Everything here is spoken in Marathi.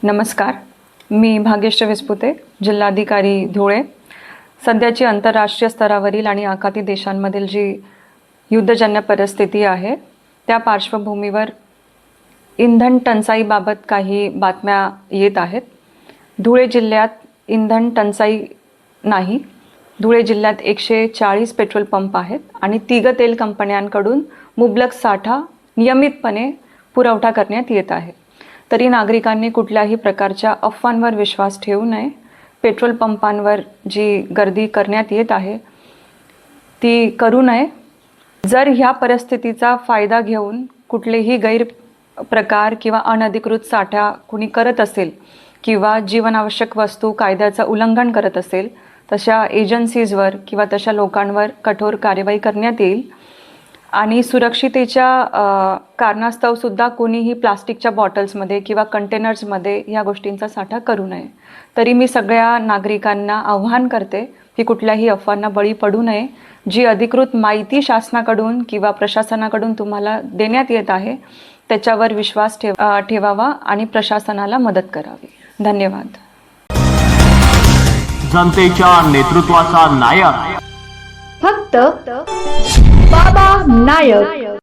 नमस्कार, मी भाग्यश्री विस्पुते, जिल्हाधिकारी धुळे. सध्याची आंतरराष्ट्रीय स्तरावरील आणि आखाती देशांमधील जी युद्धजन्य परिस्थिती आहे त्या पार्श्वभूमीवर इंधन टंचाईबाबत काही बातम्या येत आहेत. धुळे जिल्ह्यात इंधन टंचाई नाही. धुळे जिल्ह्यात 140 पेट्रोल पंप आहेत आणि तिघ तेल कंपन्यांकडून मुबलक साठा नियमितपणे पुरवठा करण्यात येत आहे. तरी नागरिकांनी कुठल्याही प्रकारच्या अफवांवर विश्वास ठेवू नये. पेट्रोल पंपांवर जी गर्दी करण्यात येत आहे ती करू नये. जर ह्या परिस्थितीचा फायदा घेऊन कुठलेही गैरप्रकार किंवा अनधिकृत साठा कुणी करत असेल किंवा जीवनावश्यक वस्तू कायद्याचं उल्लंघन करत असेल, तशा एजन्सीजवर किंवा तशा लोकांवर कठोर कार्यवाही करण्यात येईल. आणि सुरक्षितेच्या कारणास्तवसुद्धा कोणीही प्लास्टिकच्या बॉटल्समध्ये किंवा कंटेनर्समध्ये या गोष्टींचा साठा करू नये. तरी मी सगळ्या नागरिकांना आव्हान करते की कुठल्याही अफवांना बळी पडू नये. जी अधिकृत माहिती शासनाकडून किंवा प्रशासनाकडून तुम्हाला देण्यात येत आहे त्याच्यावर विश्वास ठेवावा आणि प्रशासनाला मदत करावी. धन्यवाद. जनतेच्या नेतृत्वाचा नायक फक्त बाबा नायक.